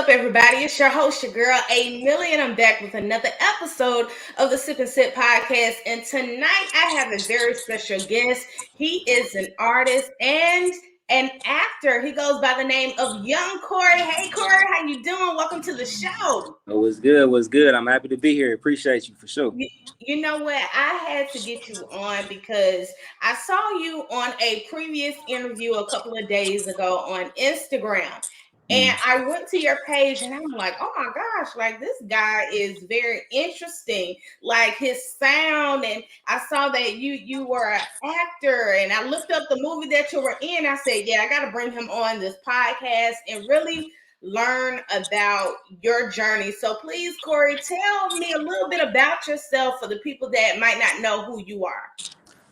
up, everybody? It's your host, your girl, Milli, and I'm back with another episode of the Sip and Sit podcast. And tonight, I have a very special guest. He is an artist and an actor. He goes by the name of Young Cory. Hey, Cory, how you doing? Welcome to the show. Oh, what's good? What's good? I'm happy to be here. Appreciate you for sure. You know what? I had to get you on because I saw you on a previous interview a couple of days ago on Instagram. And I went to your page and I'm like, oh my gosh, like this guy is very interesting. Like his sound, and I saw that you were an actor, and I looked up the movie that you were in. I said, yeah, I gotta bring him on this podcast and really learn about your journey. So please, Cory, tell me a little bit about yourself for the people that might not know who you are.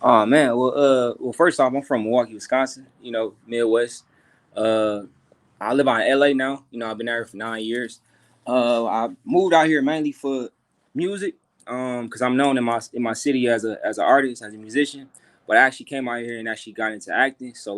Oh man, well, first off, I'm from Milwaukee, Wisconsin. Midwest. Uh, I live out in LA now. I've been there for 9 years. I moved out here mainly for music. Because I'm known in my city as an artist, as a musician. But I actually came out here and actually got into acting. So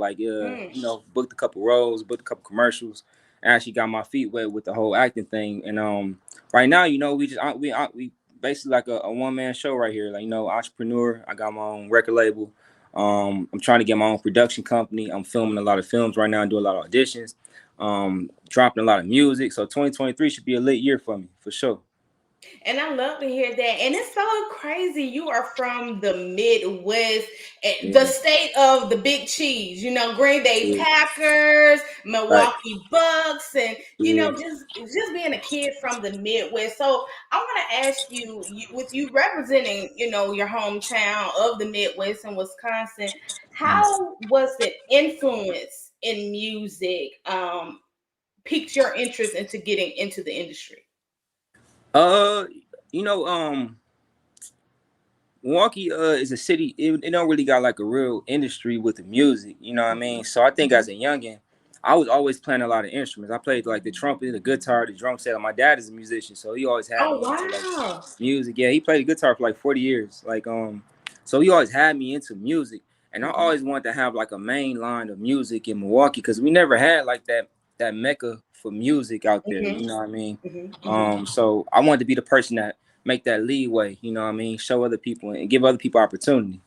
booked a couple roles, booked a couple commercials, and actually got my feet wet with the whole acting thing. And right now, we basically like a one-man show right here. Like, entrepreneur. I got my own record label. I'm trying to get my own production company. I'm filming a lot of films right now and doing a lot of auditions. Dropping a lot of music. So 2023 should be a lit year for me, for sure. And I love to hear that. And it's so crazy. You are from the Midwest, the Yeah, state of the big cheese, Green Bay yeah, Packers, right. Milwaukee Bucks, and, Yeah. just being a kid from the Midwest. So I want to ask you, with you representing, your hometown of the Midwest in Wisconsin, how was the influence in music piqued your interest into getting into the industry? Uh, you know, Milwaukee is a city. It don't really got like a real industry with the music. You know what I mean? So I think as a youngin, I was always playing a lot of instruments. I played like the trumpet, the guitar, the drum set. My dad is a musician, so he always had Oh, me into like wow. music. Yeah, he played the guitar for like 40 years. So he always had me into music, and I Mhm. always wanted to have like a main line of music in Milwaukee because we never had like that mecca for music out there. Mhm. You know what I mean? Mhm. Mhm. So I wanted to be the person that make that leeway, you know what I mean? Show other people and give other people opportunity.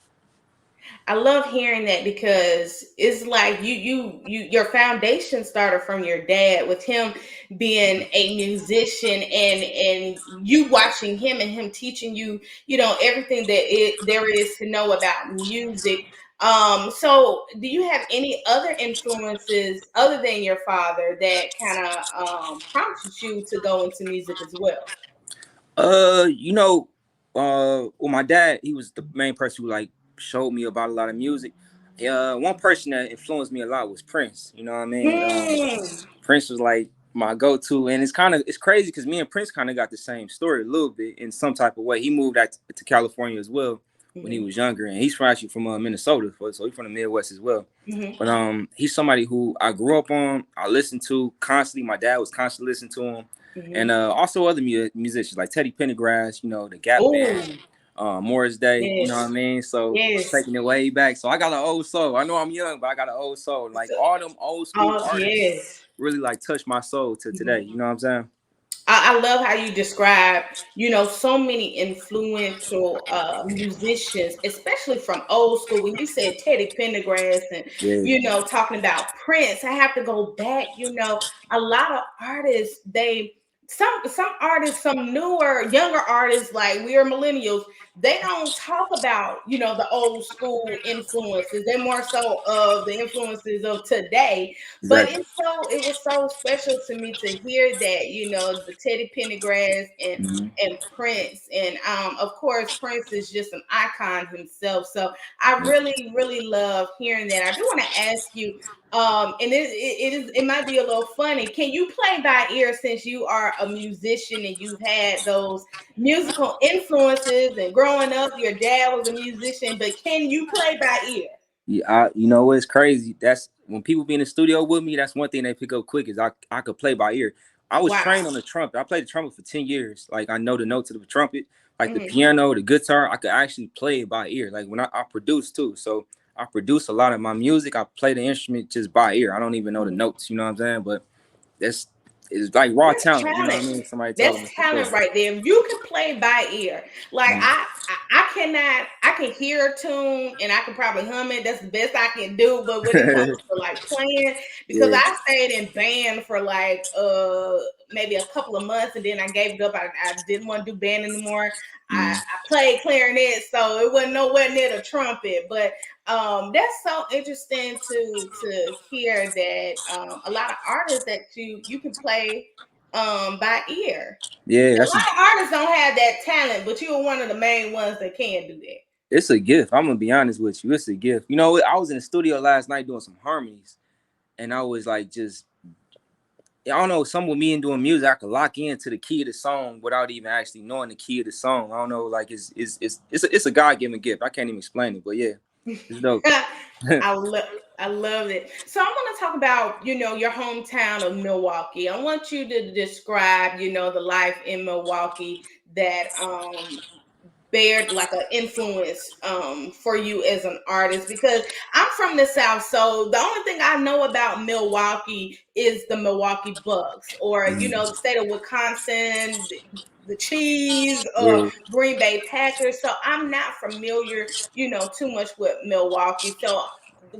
I love hearing that because it's like your foundation started from your dad with him being a musician and you watching him and him teaching you, everything there is to know about music. So do you have any other influences other than your father that kind of prompted you to go into music as well? Uh, you know, well, my dad, he was the main person who like showed me about a lot of music. One person that influenced me a lot was Prince. You know what I mean? Hmm. Prince was like my go-to, and it's crazy because me and Prince kind of got the same story a little bit in some type of way. He moved out to California as well when he Hmm. was younger, and he's actually from Minnesota, so he's from the Midwest as well. Hmm. But he's somebody who I grew up on. I listened to constantly. My dad was constantly listening to him, and Hmm. also other musicians like Teddy Pendergrass, the Gap Band, Oh, Morris Day. You know what I yes. mean? So Yes. taking it way back. So I got an old soul. I know I'm young, but I got an old soul. Like So, all them old school oh, artists yes. really like touched my soul to today. Mhm. You know what I'm saying? I love how you describe, so many influential musicians, especially from old school. When you said Teddy Pendergrass and, Yeah. talking about Prince, I have to go back. A lot of artists, some artists, some newer, younger artists, like we are millennials, they don't talk about, the old school influences. They're more so of the influences of today. But Exactly. it was so special to me to hear that, the Teddy Pendergrass Mhm. and Prince. And of course Prince is just an icon himself. So I Yeah. really, really love hearing that. I do want to ask you, and it might be a little funny. Can you play by ear since you are a musician and you've had those musical influences and growing up, your dad was a musician, but can you play by ear? Yeah, you know what's crazy? That's when people be in the studio with me. That's one thing they pick up quick is I could play by ear. I was Wow. trained on the trumpet. I played the trumpet for 10 years. Like I know the notes of the trumpet, like the Hmm. piano, the guitar. I could actually play it by ear. Like when I produce too. So I produce a lot of my music. I play the instrument just by ear. I don't even know the notes. You know what I'm saying? But that's it's like raw That's talent. You know what I talent. mean? Somebody That's telling me for sure. talent right there. If you can play by ear, like Mm. I cannot. I can hear a tune and I can probably hum it. That's the best I can do. But when it comes to like playing, because Yeah. I stayed in band for like maybe a couple of months and then I gave it up. I didn't want to do band anymore. Mm. I played clarinet, so it wasn't nowhere near the trumpet. But that's so interesting to hear that a lot of artists that you can play by ear. Yeah, A that's lot of artists don't have that talent, but you're one of the main ones that can do that. it's a gift. I'm gonna be honest with you. It's a gift. You know, I was in the studio last night doing some harmonies, and I was like, just I don't know, some with me and doing music, I could lock into the key of the song without even actually knowing the key of the song. I don't know, like it's a God given gift. I can't even explain it, but yeah, it's dope. I love I love it. So I want to talk about, your hometown of Milwaukee. I want you to describe, the life in Milwaukee that bared like an influence for you as an artist, because I'm from the South, so the only thing I know about Milwaukee is the Milwaukee Bucks, or Mm, the state of Wisconsin, the cheese, yeah. Green Bay Packers. So I'm not familiar, too much with Milwaukee. So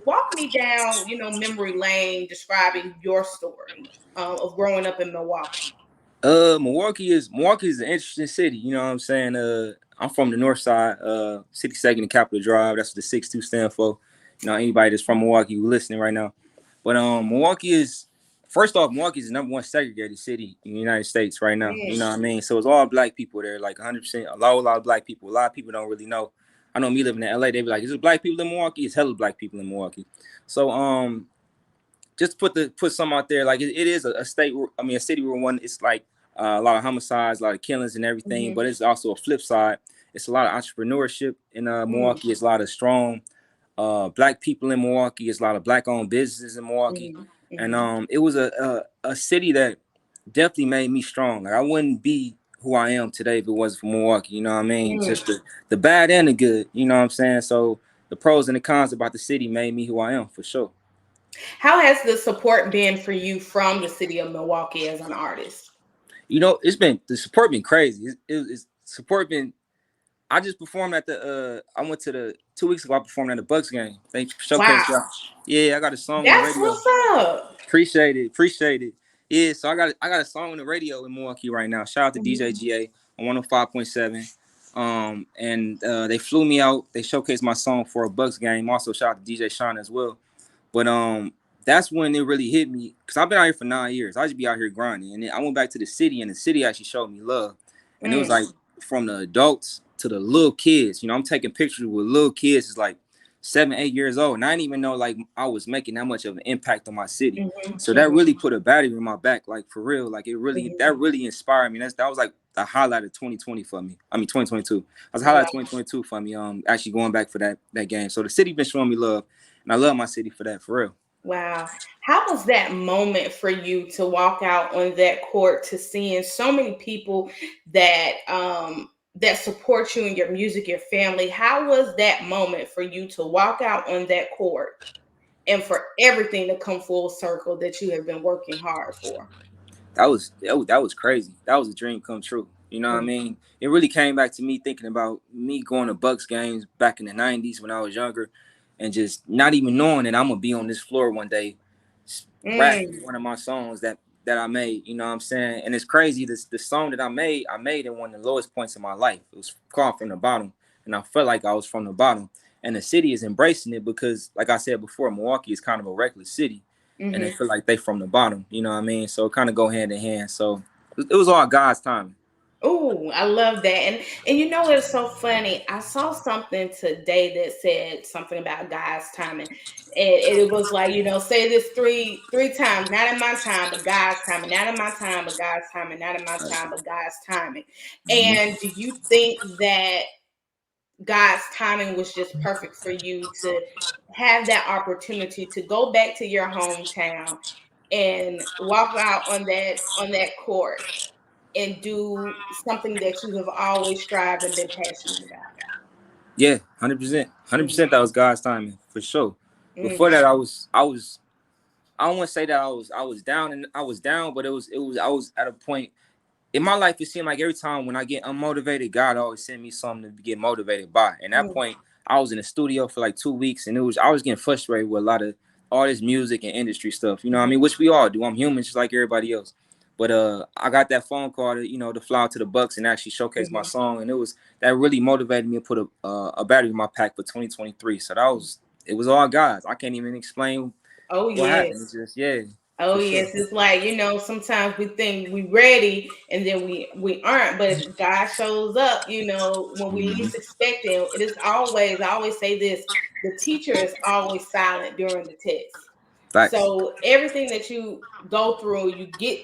walk me down, memory lane, describing your story of growing up in Milwaukee. Milwaukee is an interesting city. You know what I'm saying? I'm from the north side, 62nd and Capitol Drive. That's what the 62 stand for. You know, anybody that's from Milwaukee who listening right now. But Milwaukee is first off, Milwaukee is the number one segregated city in the United States right now. You Mm, know what I mean? So it's all black people there, like 100%. A lot of black people. A lot of people don't really know. I know me living in LA, they be like, "Is it black people in Milwaukee?" It's hella black people in Milwaukee. So just put some out there. Like it is a state. I mean, a city where one it's like a lot of homicides, a lot of killings, and everything. mhm, But it's also a flip side. It's a lot of entrepreneurship in mm, Milwaukee. It's a lot of strong black people in Milwaukee. It's a lot of black owned businesses in Milwaukee, mhm, and mhm, it was a city that definitely made me strong. Like I wouldn't be who I am today if it wasn't for Milwaukee. You know what I mean? mm. Just the bad and the good. You know what I'm saying? So the pros and the cons about the city made me who I am for sure. How has the support been for you from the city of Milwaukee as an artist? You know, it's been the support been crazy. It's support been. I just performed at the. I went to the 2 weeks ago. I performed at the Bucks game. They Wow, showcased y'all. Yeah, I got a song on the that's radio. what's up. Appreciate it. Appreciate it. Yeah, so I got a song on the radio in Milwaukee right now. Shout out to DJ Mhm, GA on 105.7. And they flew me out. They showcased my song for a Bucks game. Also shout out to DJ Sean as well. But that's when it really hit me because I've been out here for 9 years. I just be out here grinding, and then I went back to the city, and the city actually showed me love. And it was mm, like from the adults to the little kids. You know, I'm taking pictures with little kids. It's like 7, 8 years old, and I didn't even know like I was making that much of an impact on my city. mhm, So that mhm, really put a battery in my back, like for real. Like mhm. that really inspired me. That was like the highlight of 2020 for me. I mean 2022. That's the highlight of Wow, 2022 for me. Actually going back for that game. So the city been showing me love, and I love my city for that, for real. wow. How was that moment for you to walk out on that court to seeing so many people that support you and your music, your family? How was that moment for you to walk out on that court and for everything to come full circle that you have been working hard for? That was crazy. That was a dream come true. You know what I Mm, mean? It really came back to me thinking about me going to Bucks games back in the '90s when I was younger, and just not even knowing that I'm gonna be on this floor one day, rapping mm, one of my songs that I made. You know what I'm saying? And it's crazy. The song that I made in one of the lowest points of my life. It was called From the Bottom, and I felt like I was from the bottom. And the city is embracing it because, like I said before, Milwaukee is kind of a reckless city and they mhm. feel like they from the bottom. You know what I mean? So it kind of go hand in hand. So it was all God's timing. Oh, I love that. And you know what's so funny? I saw something today that said something about God's timing. And it was like, say this three times, not in my time, but God's timing, not in my time, but God's timing, not in my time, but God's timing. Mm-hmm. And do you think that God's timing was just perfect for you to have that opportunity to go back to your hometown and walk out on that court and do something that you have always strived and been passionate about? Yeah, 100%, Mm, 100%. That was God's timing for sure. Before mm, that, I was I don't want to say that I was down and I was down, but it was I was at a point in my life. It seemed like every time when I get unmotivated, God always send me something to get motivated by. And at that Mm. point, I was in the studio for like 2 weeks, and it was I was getting frustrated with a lot of all this music and industry stuff. You know what I mean? Which we all do. I'm human, just like everybody else. But I got that phone call to to fly out to the Bucks and actually showcase my Mhm. song, and it was that really motivated me to put a battery in my pack for 2023. So that was it was all God. I can't even explain Oh what happened. It's yes. just yeah, Oh for sure. yes, it's like sometimes we think we ready and then we aren't, but God shows up, when we Mm-hmm. least expect it. It is always, I always say this, the teacher is always silent during the test. Facts. So everything that you go through, you get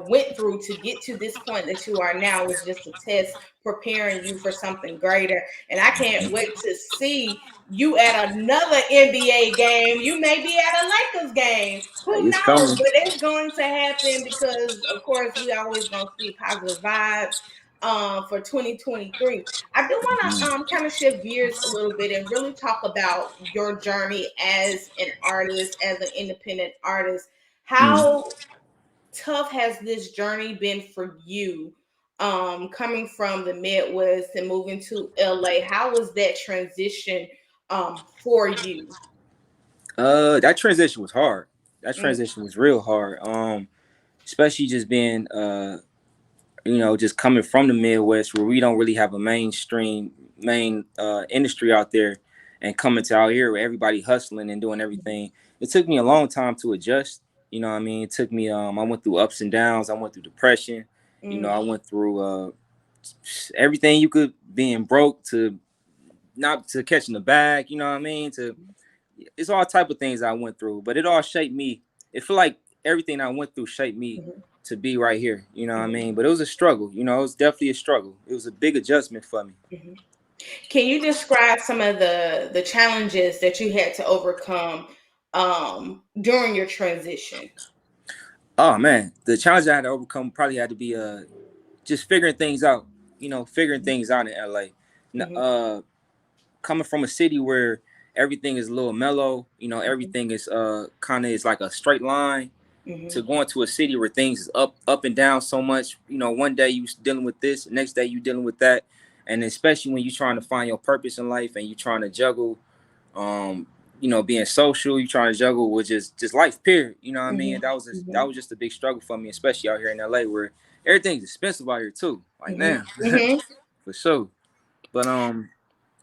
went through to get to this point that you are now is just a test preparing you for something greater. And I can't wait to see you at another NBA game. You may be at a Lakers game. Hey, Who it's knows? coming. But it's going to happen because, of course, we always going to speak positive vibes for 2023. I do want to kind of shift gears a little bit and really talk about your journey as an artist, as an independent artist. Mm. How tough has this journey been for you? Coming from the Midwest and moving to LA, how was that transition for you? That transition was hard. That Mm, transition was real hard. Especially just being just coming from the Midwest where we don't really have a mainstream main industry out there, and coming to out here where everybody hustling and doing mhm, everything. It took me a long time to adjust. You know what I mean? It took me I went through ups and downs. I went through depression. mm, I went through everything you could, being broke to not to catching the bag, you know what I mean? To it's all type of things I went through, but it all shaped me. It feel like everything I went through shaped me mhm, to be right here, you know what I mhm, mean? But it was a struggle, it was definitely a struggle. It was a big adjustment for me. mhm. Can you describe some of the challenges that you had to overcome during your transition? Oh man, the challenge I had to overcome probably had to be just figuring things out, figuring Mhm, things out in LA. mhm, Uh coming from a city where everything is a little mellow, mhm, everything is kind of is like a straight line, mhm, to going to a city where things is up and down so much. One day you dealing with this, the next day you dealing with that, and especially when you're trying to find your purpose in life and you're trying to juggle, um, being social, you're trying to juggle with just life. Period. You know what I mean? mhm, That was just a big struggle for me, especially out here in LA where everything's expensive out here too. Like mhm, damn, mhm. for sure. But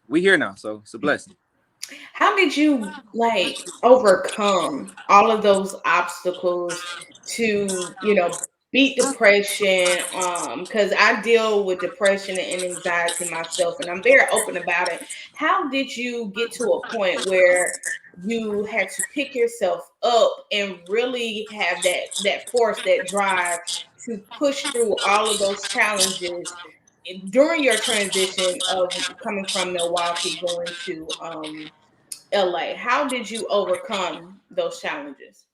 we here now, so it's a blessing. How did you like overcome all of those obstacles to, beat depression? Because I deal with depression and anxiety myself, and I'm very open about it. How did you get to a point where you had to pick yourself up and really have that force, that drive to push through all of those challenges during your transition of coming from Milwaukee going to LA? How did you overcome those challenges?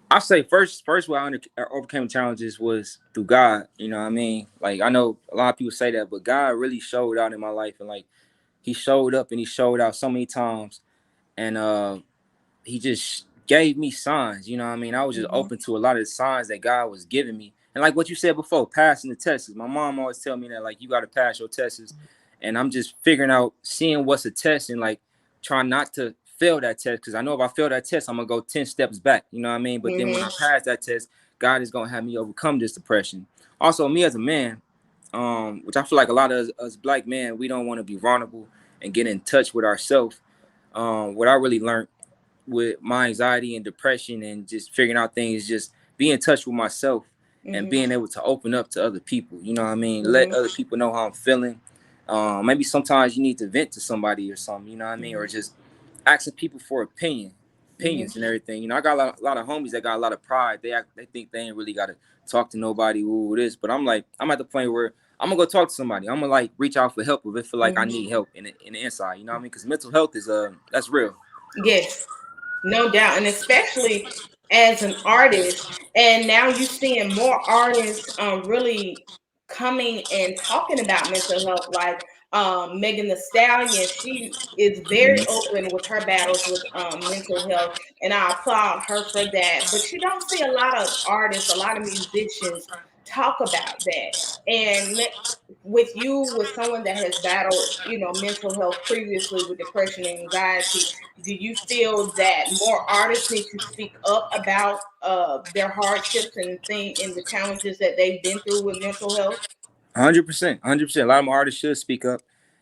I say first way I overcame challenges was through God. You know what I mean? Like I know a lot of people say that, but God really showed out in my life, and like He showed up and He showed out so many times, and He just gave me signs. You know what I mean? I was just Mhm, open to a lot of the signs that God was giving me, and like what you said before, passing the tests. My mom always tell me that like you got to pass your tests, and I'm just figuring out, seeing what's a test, and like trying not to fail that test, because I know if I fail that test, I'm gonna go 10 steps back. You know what I mean? But then when I mhm, pass that test, God is gonna have me overcome this depression. Also, me as a man, which I feel like a lot of us black men, we don't want to be vulnerable and get in touch with ourselves. What I really learned with my anxiety and depression and just figuring out things, just be in touch with myself and mhm, being able to open up to other people. You know what I mean? Let mhm, other people know how I'm feeling. Maybe sometimes you need to vent to somebody or something, you know what I mean? Or mhm, just asking people for mhm, opinions and everything. I got a lot of homies that got a lot of pride. They think they ain't really got to talk to nobody, ooh, this. But I'm like, I'm at the point where I'm gonna go talk to somebody. I'm gonna like reach out for help if I feel like I mhm. need help in the inside. You know what I mean? Because mental health is that's real. Yes, no doubt. And especially as an artist, and now you're seeing more artists really coming and talking about mental health. Like Megan Thee Stallion, she is very open with her battles with mental health, and I applaud her for that. But you don't see a lot of artists, a lot of musicians talk about that. And with you, with someone that has battled, mental health previously with depression and anxiety, do you feel that more artists need to speak up about their hardships and the challenges that they've been through with mental health? 100%, 100%. A lot of my artists should speak up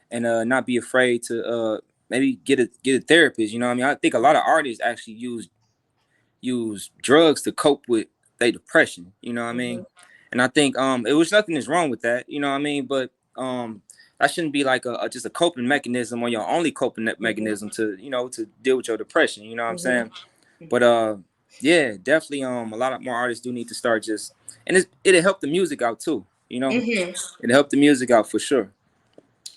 and not be afraid to maybe get a therapist. You know what I mean? I think a lot of artists actually use drugs to cope with their depression. You know what I Mm-hmm. mean? And I think it was nothing is wrong with that. You know what I mean? But that shouldn't be like just a coping mechanism or your only coping Mm-hmm. mechanism to to deal with your depression. You know what I'm Mm-hmm. saying? But yeah, definitely a lot of more artists do need to start just and it'll help the music out too. You know, Mm-hmm. it'll help the music out for sure.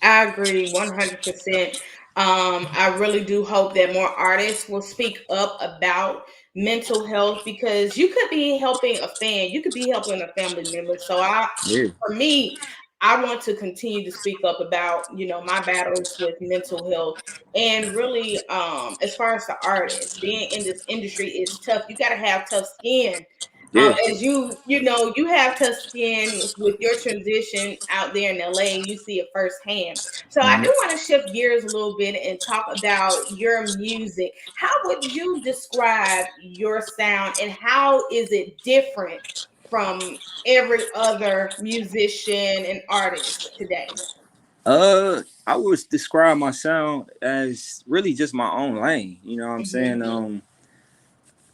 I agree 100%. I really do hope that more artists will speak up about mental health, because you could be helping a fan, you could be helping a family member. So Yeah, for me, I want to continue to speak up about, my battles with mental health. And really, as far as the artist, being in this industry is tough. You got to have tough skin. yeah. As you have tough skin with your transition out there in LA, and you see it firsthand. So I do Mhm. want to shift gears a little bit and talk about your music. How would you describe your sound, and how is it different from every other musician and artist today? I would describe my sound as really just my own lane. You know what I'm Hmm. saying?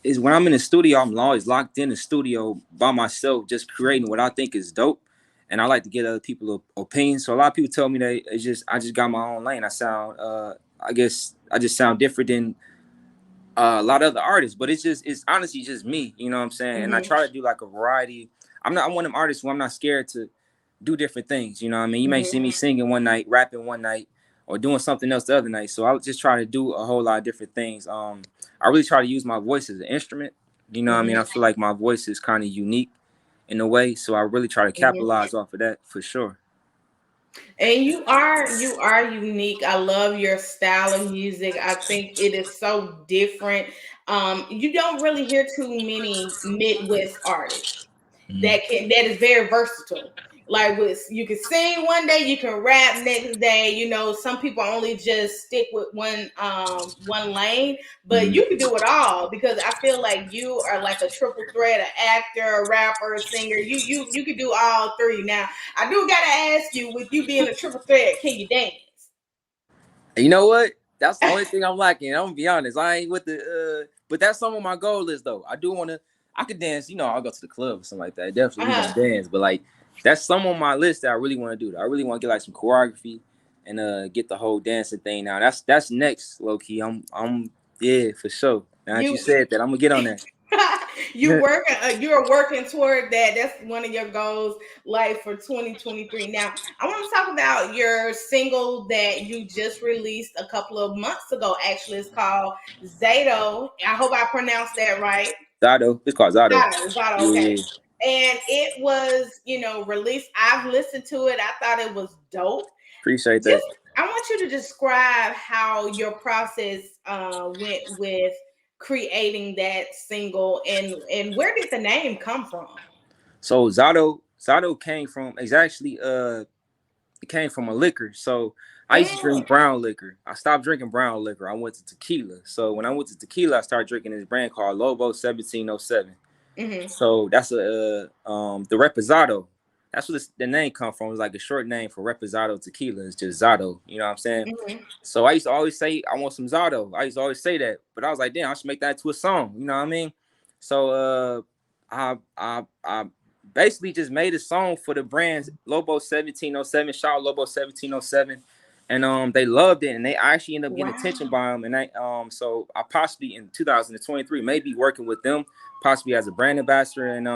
Is when I'm in the studio, I'm always locked in the studio by myself, just creating what I think is dope. And I like to get other people's opinions. So a lot of people tell me that I just got my own lane. I sound I guess I just sound different than a lot of other artists, but it's honestly just me, you know what I'm saying? And I Hmm. try to do like a variety. I'm one of them artists who I'm not scared to do different things, you know what I mean? You may Hmm. see me singing one night, rapping one night, or doing something else the other night. So I would just try to do a whole lot of different things. I really try to use my voice as an instrument. You know what I mean? Hmm. I feel like my voice is kind of unique in a way, so I really try to Hmm. capitalize off of that for sure. And you are unique. I love your style of music. I think it is so different. You don't really hear too many Midwest artists that is very versatile. Like, with you can sing one day, you can rap next day. Some people only just stick with one lane, but Mm-hmm. you can do it all, because I feel like you are like a triple threat: an actor, a rapper, a singer. You can do all three. Now, I do gotta ask you, with you being a triple threat, can you dance? You know what? That's the only thing I'm lacking. I'm gonna be honest. I ain't with but that's some of my goal is though. I do wanna. I could dance. I'll go to the club or something like that. Definitely, we Uh-huh. gonna dance. But like, that's some on my list that I really want to do. I really want to get like some choreography and get the whole dancing thing now. That's next, low key. I'm yeah for sure. Now that you You said that, I'm gonna get on that. you're working toward that. That's one of your goals, like, for 2023. Now, I want to talk about your single that you just released a couple of months ago. Actually, it's called Zato. I hope I pronounced that right. Zato. It's called Zato. Zato, okay. Yeah, And it was, released. I've listened to it. I thought it was dope. appreciate that. Just, I want you to describe how your process went with creating that single, and where did the name come from? So Zato came from. It's actually it came from a liquor. So I used to Mm, drink brown liquor. I stopped drinking brown liquor. I went to tequila. So when I went to tequila, I started drinking this brand called Lobo 1707. mm-hmm, So that's the Reposado. That's what the name come from. It's like a short name for Reposado tequila. It's just Zato. You know what I'm saying? mm-hmm. So I used to always say I want some Zato. I used to always say that, but I was like, damn, I should make that into a song. You know what I mean? So I basically just made a song for the brands Lobo 1707. Shout out Lobo 1707. And they loved it, and they actually ended up getting attention Wow. by them. And so I possibly in 2023 maybe working with them, possibly as a brand ambassador, and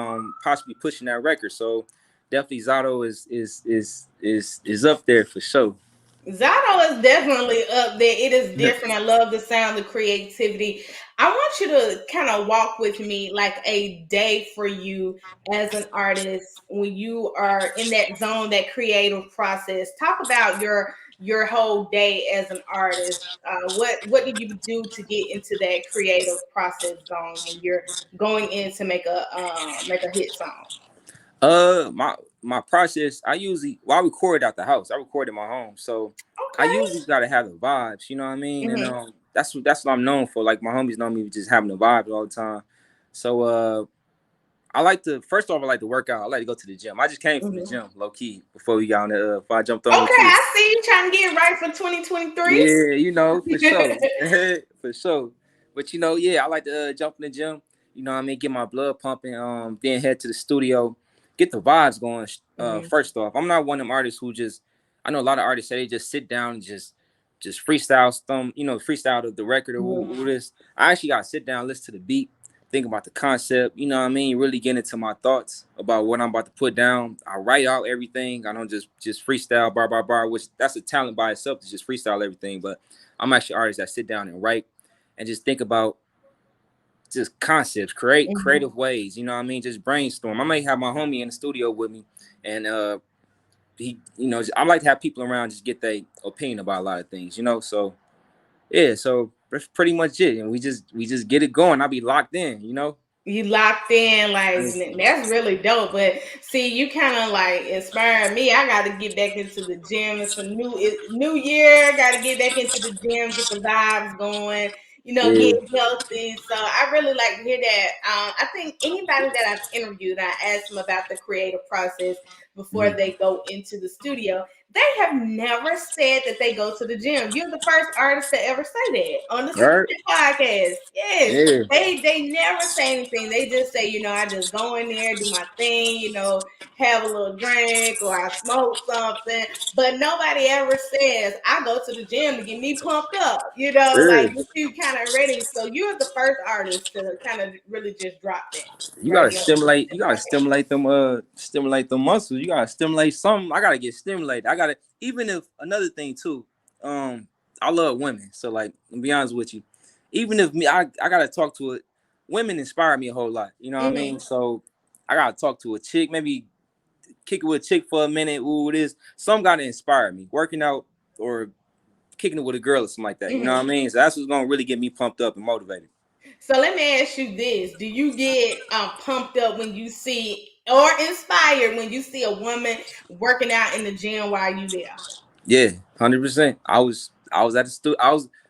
possibly pushing that record. So definitely Zato is up there for sure. Zato is definitely up there. It is different. I love the sound, the creativity. I want you to kind of walk with me, like, a day for you as an artist when you are in that zone, that creative process. Talk about your your whole day as an artist? What did you do to get into that creative process going when you're going in to make a hit song? My process. I record out the house. I record in my home, so I Okay. usually gotta have the vibes. You know what I mean? And Hmm. that's what I'm known for. Like my homies know me just having the vibes all the time. So I like to first off I like to work out. I like to go to the gym. I just came from the Hmm. gym, low key, before we got on the before I jumped on with Okay, you. I see you trying to get right for 2023. Yeah, for sure. For sure. But yeah, I like to jump in the gym, what I mean, get my blood pumping, then head to the studio, get the vibes going. Hmm. First off, I'm not one of them artists who just I know a lot of artists say they just sit down and just freestyle some, freestyle the record or Hmm. who this. I actually gotta sit down, listen to the beat, think about the concept, you know what I mean, really get into my thoughts about what I'm about to put down. I write out everything. I don't just freestyle bar by bar, which that's a talent by itself to just freestyle everything. But I'm actually artists that sit down and write and just think about just concepts, create Hmm. creative ways, you know what I mean? Just brainstorm. I may have my homie in the studio with me and he, I like to have people around just get their opinion about a lot of things. So yeah, so that's pretty much it. And we just get it going. I'll be locked in. You locked in, like Yes. that's really dope. But see, you kind of like inspired me. I got to get back into the gym. It's a new year. Got to get back into the gym, get the vibes going. Get Yeah. healthy. So I really like to hear that. I think anybody that I've interviewed, I asked them about the creative process before Mhm. they go into the studio. They have never said that they go to the gym. You're the first artist to ever say that on the All right. podcast. Yes. Yeah. They never say anything. They just say, I just go in there, do my thing, have a little drink or I smoke something. But nobody ever says I go to the gym to get me pumped up, like Yeah. get you kind of ready. So you're the first artist to kind of really just drop that You right gotta here on stimulate. the You gotta podcast. stimulate the muscles. You gotta stimulate something. I gotta get stimulated. I gotta even if another thing too. Um, I love women. So like, to be honest with you, even if I gotta talk to it. Women inspire me a whole lot. You know what I mean? Hmm. So I gotta talk to a chick. Maybe kick it with a chick for a minute. Ooh, it is. Some gotta inspire me. Working out or kicking it with a girl or something like that. You know what I Hmm. mean? So that's what's gonna really get me pumped up and motivated. So let me ask you this: do you get pumped up when you see, or inspired when you see a woman working out in the gym while you there? Yeah, 100%. I was at the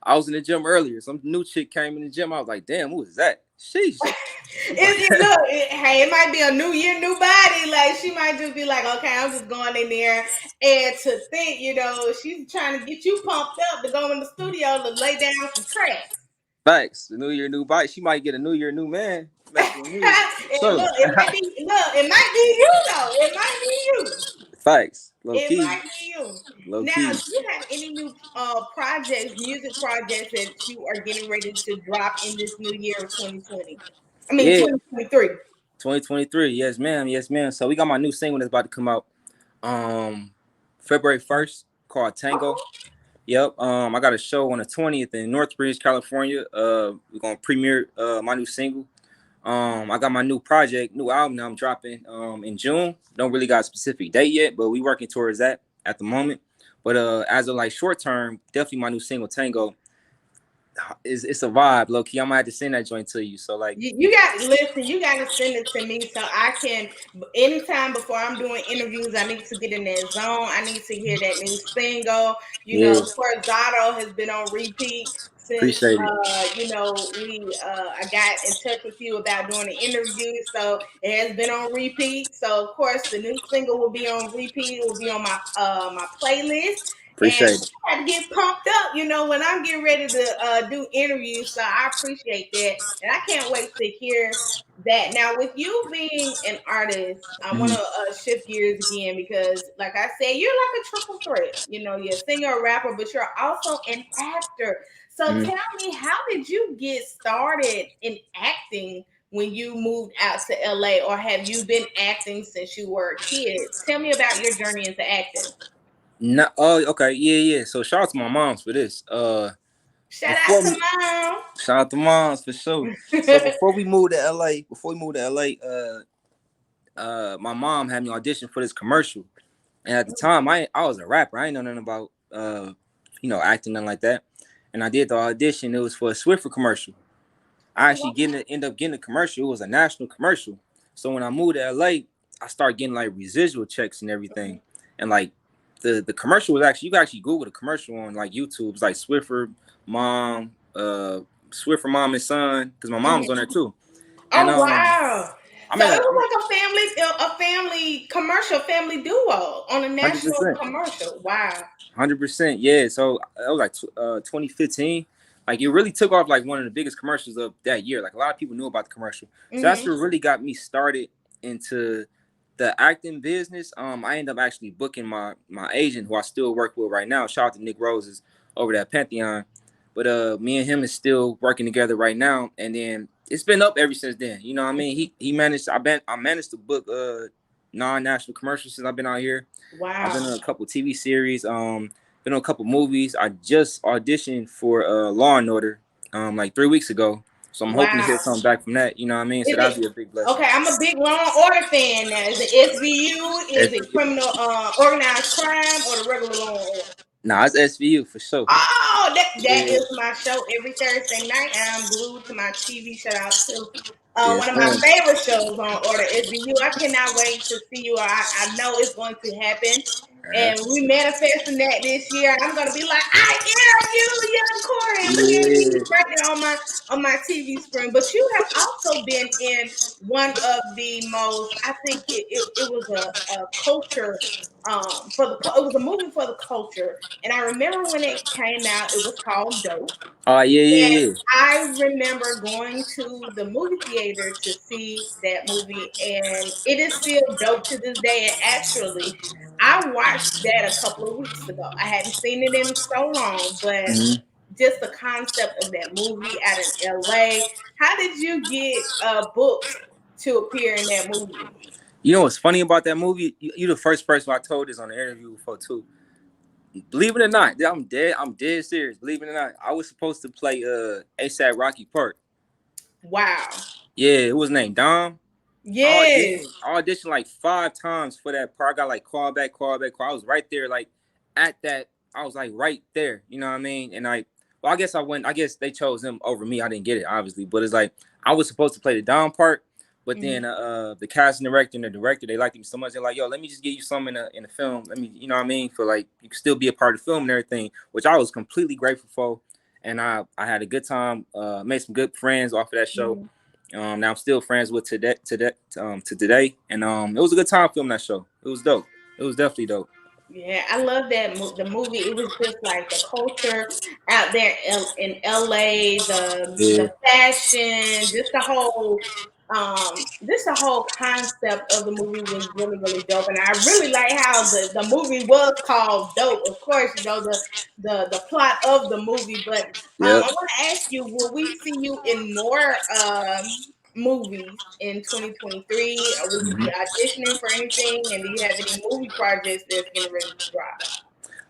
I was in the gym earlier. Some new chick came in the gym. I was like, damn, who is that? Sheesh. Like, Look, hey, it might be a new year, new body. Like she might just be like, okay, I'm just going in there, and to think, she's trying to get you pumped up to go in the studio to lay down some tracks. facts. The new year, new bike. She might get a new year, new man messing with me. And So look, it might be you though. It might be you. facts. Low It key. might be you. Low Now, key. do you have any new projects, music projects that you are getting ready to drop in this new year of 2020? I mean, Yeah. 2023. 2023. Yes, ma'am. Yes, ma'am. So we got my new single that's about to come out um February 1st called Tango. Yep. I got a show on the 20th in Northbridge, California. We're gonna premiere my new single. I got my new project, new album that I'm dropping in June. Don't really got a specific date yet, but we working towards that at the moment. But as of like short term, definitely my new single Tango is it's a vibe, low key. I might have to send that joint to you. So like, You got listen. You got to send it to me so I can. Anytime before I'm doing interviews, I need to get in that zone. I need to hear that new single. yeah, Of course, Zato has been on repeat since appreciate it. we I got in touch with you about doing an interview, so it has been on repeat. So of course, the new single will be on repeat. It will be on my playlist, and Appreciate it. I had to get pumped up, when I'm getting ready to do interviews. So I appreciate that. And I can't wait to hear that. Now, with you being an artist, I want to Mhm. shift gears again because, like I said, you're like a triple threat. You're a singer, a rapper, but you're also an actor. So Mhm. tell me, how did you get started in acting when you moved out to LA, or have you been acting since you were a kid? Tell me about your journey into acting. No, oh, okay, yeah, yeah. So shout out to my moms for this. Shout out Before to we mom. shout out to moms for sure. So before we moved to LA, my mom had me audition for this commercial. And at the time, I was a rapper. I ain't know nothing about acting nothing like that. And I did the audition. It was for a Swiffer commercial. I actually end up getting a commercial. It was a national commercial. So when I moved to LA, I started getting like residual checks and everything. And like the commercial was actually, you can actually Google the commercial on like YouTube. It's like Swiffer mom and son, because my mom was on there too. And Oh wow! I So mean, it like was like a family commercial, family duo on a national 100%. commercial. Wow! 100%, yeah. So that was like 2015. Like it really took off like one of the biggest commercials of that year. Like a lot of people knew about the commercial. So that's what really got me started into the acting business. I ended up actually booking my agent, who I still work with right now. Shout out to Nick Roses over at Pantheon. But me and him is still working together right now. And then it's been up ever since then. You know what I mean? He managed. I managed to book non-national commercials since I've been out here. I've been Wow! on a couple TV series. Been on a couple movies. I just auditioned for Law and Order like 3 weeks ago. So I'm hoping to hear Wow! something back from that. You know what I mean? So Is that'd it be a big blessing. okay? I'm a big Law and Order fan now. Is it SVU? Is it criminal, organized crime, or the regular Law and Order? Nah, it's SVU for sure. Oh, that Yeah, is my show every Thursday night. I'm glued to my TV. Shout out to one yes, of my man. favorite shows on Order SBU. I cannot wait to see you. I know it's going to happen. Uh-huh. And we manifesting that this year. I'm gonna be like, I interview Young Cory, and we're gonna be Yeah. right there on my TV screen. But you have also been in one of the most, I think it was a culture it was a movie for the culture. And I remember when it came out, it was called Dope. Oh yeah, And yeah, yeah. I remember going to the movie theater to see that movie, and it is still dope to this day. And actually, I watched that a couple of weeks ago. I hadn't seen it in so long, but Mm-hmm. just the concept of that movie out in LA. How did you get booked to appear in that movie? You know what's funny about that movie? You the first person I told this on the interview before too. Believe it or not, I'm dead. I'm dead serious. Believe it or not, I was supposed to play ASAP Rocky Park. Wow. Yeah, it was named Dom. Yes. I auditioned like 5 times for that part. I got like call back, call back, call. I was right there, like at that. I was like right there. You know what I mean? And well, I guess I went. I guess they chose him over me. I didn't get it, obviously, but it's like I was supposed to play the Dom part, but then the casting director and the director, they liked me so much. They're like, "Yo, let me just give you some in the film. Let me, you know what I mean? For like you can still be a part of the film and everything," which I was completely grateful for. And I had a good time. Made some good friends off of that show. Mhm. Now I'm still friends with to today, and it was a good time filming that show. It was dope. It was definitely dope. Yeah, I love that the movie. It was just like the culture out there in LA, Yeah. the fashion, just the whole concept of the movie was really really dope, and I really like how the movie was called Dope. Of course, you know the plot of the movie, but I Yep. want to ask you, will we see you in more movies in 2023, or will you be auditioning for anything, and do you have any movie projects that's getting ready to drop?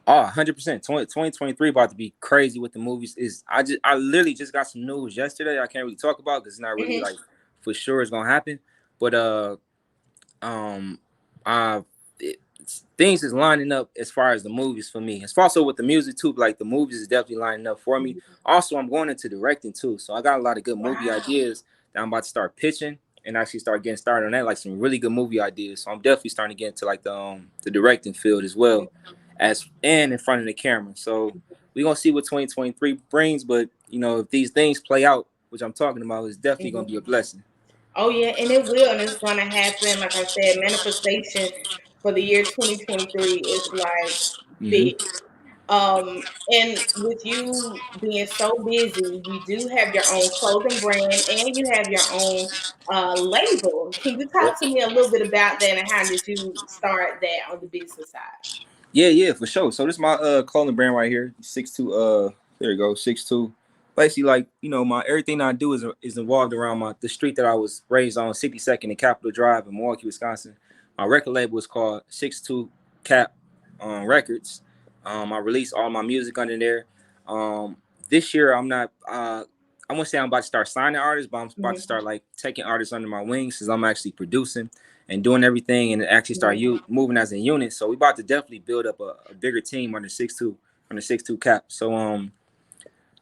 Oh, 100%. 2023 about to be crazy with the movies. I literally just got some news yesterday. I can't really talk about because it's not really Hmm. like for sure it's gonna happen. But um uh it, things is lining up as far as the movies for me. It's also with the music too. Like the movies is definitely lining up for me. Also, I'm going into directing too, so I got a lot of good movie Wow. ideas that I'm about to start pitching and actually start getting started on that. Like some really good movie ideas. So I'm definitely starting to get into like the directing field as well, as and in front of the camera. So we're gonna see what 2023 brings. But you know, if these things play out, which I'm talking about, it's definitely gonna be a blessing. Oh yeah, and it will, and it's gonna happen. Like I said, manifestation for the year 2023 is like Mm-hmm. big. And with you being so busy, you do have your own clothing brand and you have your own label. Can you talk to me a little bit about that and how did you start that on the business side? Yeah, yeah, for sure. So this is my clothing brand right here. 6'2", there you go, 6'2". Basically, like, you know, my everything I do is involved around the street that I was raised on, 62nd and Capitol Drive in Milwaukee, Wisconsin. My record label is called 6'2" Cap Records. I release all my music under there. Um, this year I'm not I won't say I'm about to start signing artists, but I'm about to Mhm. start like taking artists under my wings since I'm actually producing and doing everything and actually start Mhm. moving as a unit. So we about to definitely build up a bigger team under 6'2", on the 6'2" cap. So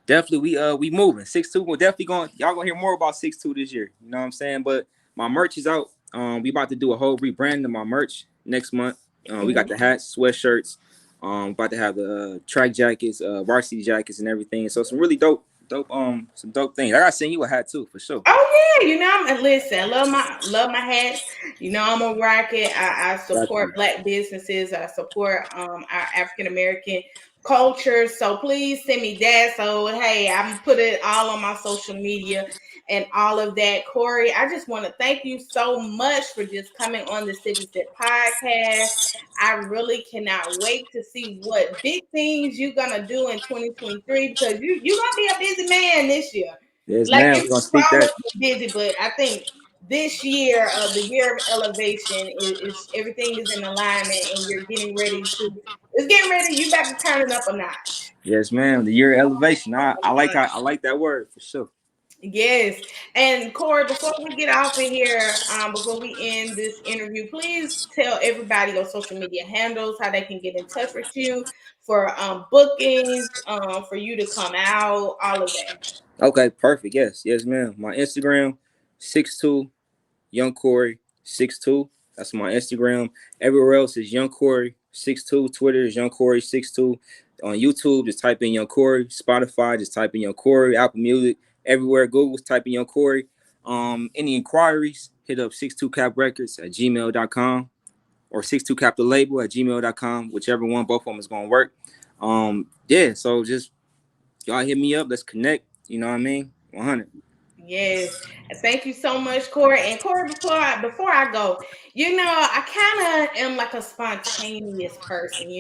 definitely we moving. 6'2" we're definitely going, y'all gonna hear more about 6'2" this year. You know what I'm saying? But my merch is out. We about to do a whole rebranding of my merch next month. We got the hats, sweatshirts, about to have the track jackets, varsity jackets and everything. So some really dope some dope things. I gotta send you a hat too, for sure. Oh yeah, listen, I love my hats. I'm a rocket. I Got support you. black businesses. I support our African American culture. So please send me that. So hey, I'm put it all on my social media and all of that. Cory, I just want to thank you so much for just coming on the Sip and Sip podcast. I really cannot wait to see what big things you're gonna do in 2023 because you're gonna be a busy man this year. Yes, Like ma'am. you We're gonna speak always that. been busy, but I think this year, the year of elevation, is everything is in alignment, and you're getting ready to. It's getting ready. You about to turn it up a notch. Yes, ma'am. The year of elevation. I like that word for sure. Yes. And Cory, before we get off of here, before we end this interview, please tell everybody your social media handles, how they can get in touch with you for bookings, for you to come out, all of that. Okay, perfect. Yes, ma'am. My Instagram, 6'2" Young Cory 6'2". That's my Instagram. Everywhere else is Young Cory 6'2". Twitter is Young Cory 6'2". On YouTube, just type in Young Cory. Spotify, just type in Young Cory. Apple Music, everywhere. Google, type in Young Cory. Any inquiries, hit up 62cap records at gmail.com or 62cap the label at gmail.com. Whichever one, both of them is gonna work. Yeah, so just y'all hit me up. Let's connect. You know what I mean? 100. Yes. Thank you so much, Cory. And Cory, before I go, I kind of am like a spontaneous person.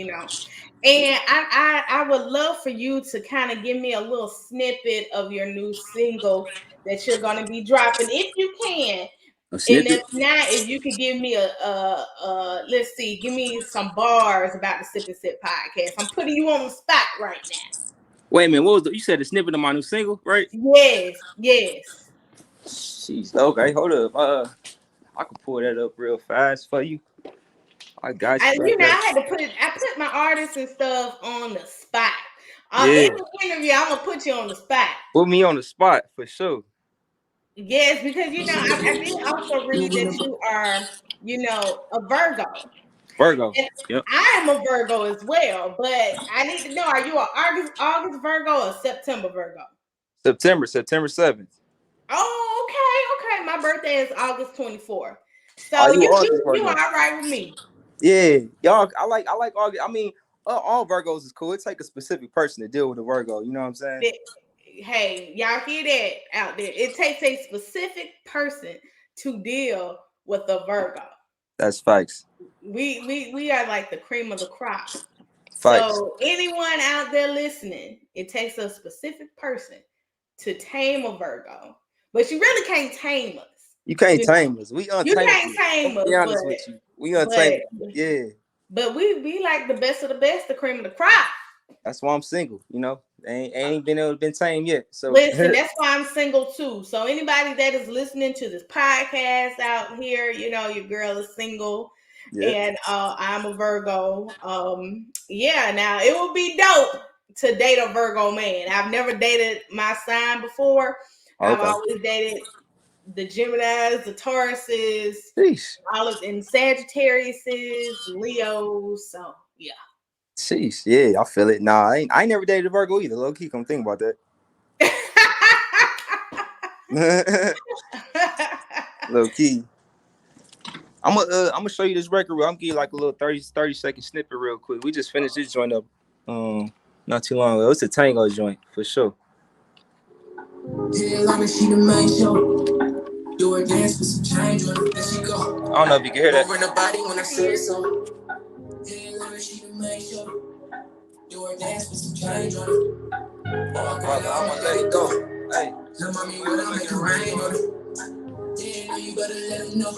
And I would love for you to kind of give me a little snippet of your new single that you're gonna be dropping, if you can. A And snippet. if not, if you could give me let's see, give me some bars about the Sip and Sip podcast. I'm putting you on the spot right now. Wait a minute. What was you said the snippet of my new single, right? Yes, yes. Jeez. Okay, hold up. I can pull that up real fast for you. I got I, you right there. I had to I put my artists and stuff on the spot. Yeah. Every interview, I'm gonna put you on the spot. Put me on the spot for sure. Yes, because I did also read that you are, a Virgo. Virgo. And Yep. I am a Virgo as well, but I need to know, are you an August Virgo or September Virgo? September 7th. Oh, okay. My birthday is August 24th. Are So you you August you you all Virgo? right with me. Yeah. Y'all, I like August. I mean, all Virgos is cool. It take a specific person to deal with a Virgo. You know what I'm saying? Hey, y'all hear that out there? It takes a specific person to deal with a Virgo. That's facts. We are like the cream of the crop. Facts. So anyone out there listening, it takes a specific person to tame a Virgo, but you really can't tame us. You can't You know, tame us. We you can't untamable. I'm tame gonna be us, honest with you. We but untamable. Yeah. but we like the best of the best, the cream of the crop. That's why I'm single. You know, ain't been able to been tamed yet. So Listen, that's why I'm single too. So anybody that is listening to this podcast out here, your girl is single, yeah. and I'm a Virgo. Yeah, now it would be dope to date a Virgo man. I've never dated my sign before. I've Okay. always dated the Geminis, the Tauruses, Sheesh. all of and Sagittariuses, Leos. So yeah. Sheesh. Yeah, I feel it. Nah, I ain't never dated a Virgo either. Low key, come think about that. Low key. I'm gonna show you this record. I'm gonna give you like a little 30-second snippet real quick. We just finished this joint up not too long ago. It's a tango joint for sure. Yeah, like she the main show. Do her dance with some change on it. There she go. I don't know if you can hear that. Over in the body when I say so. Yeah, like she the main show. Do her dance with some change on it. Oh, brother, I'ma let it go. Hey, tell mommy when I make it rain on it. Yeah, you better let him know.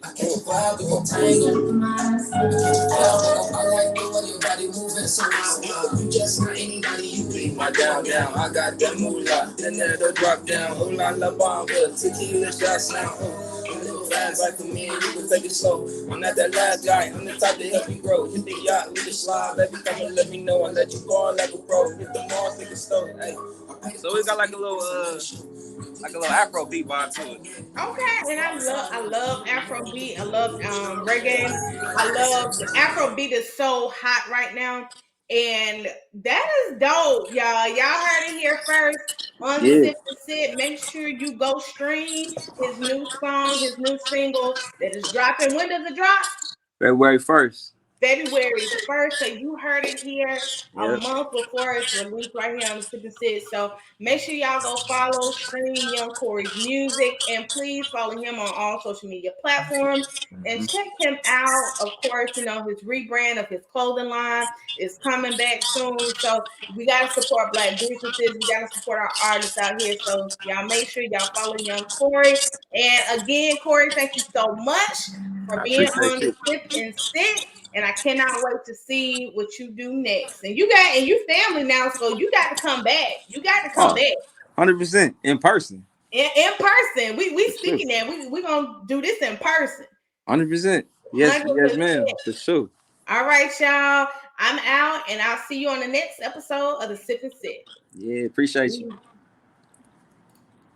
I catch a vibe with your tango. I like the way your body moving so wild. You just not anybody, you be my down. I got that moolah, then that'll drop down. Oh la la bomba, tequila shots now. A little last life for me, and you can take it slow. I'm not that last guy, I'm the type to help you grow. Hit the yacht, leave the slide, baby, come and let me know. I let you go like a pro. Hit the Mars, nigga, stove. Hey. So we got like a little Afro beat vibe to it. Okay, and I love Afrobeat. I love reggae. I love Afrobeat is so hot right now, and that is dope, y'all. Y'all heard it here first on Yeah. Sip and Sit. Make sure you go stream his new song, his new single that is dropping. When does it drop? February 1st. February 1st. So you heard it here a Yep. month before it's released right here on the Sip and Sit. So make sure y'all go follow, stream Young Cory's music, and please follow him on all social media platforms and check him out. Of course, you know, his rebrand of his clothing line is coming back soon. So we got to support Black businesses. We got to support our artists out here. So y'all make sure y'all follow Young Cory. And again, Cory, thank you so much for I being appreciate on the you. Sip and Sit, and I cannot wait to see what you do next. And you family now, so you got to come back. You got to come Oh, back 100% in person. in person. We For sure. speaking that we gonna do this in person. 100%. Yes, 100%. yes, ma'am. For sure. All right, y'all. I'm out, and I'll see you on the next episode of the Sip and Sit. Yeah, appreciate you.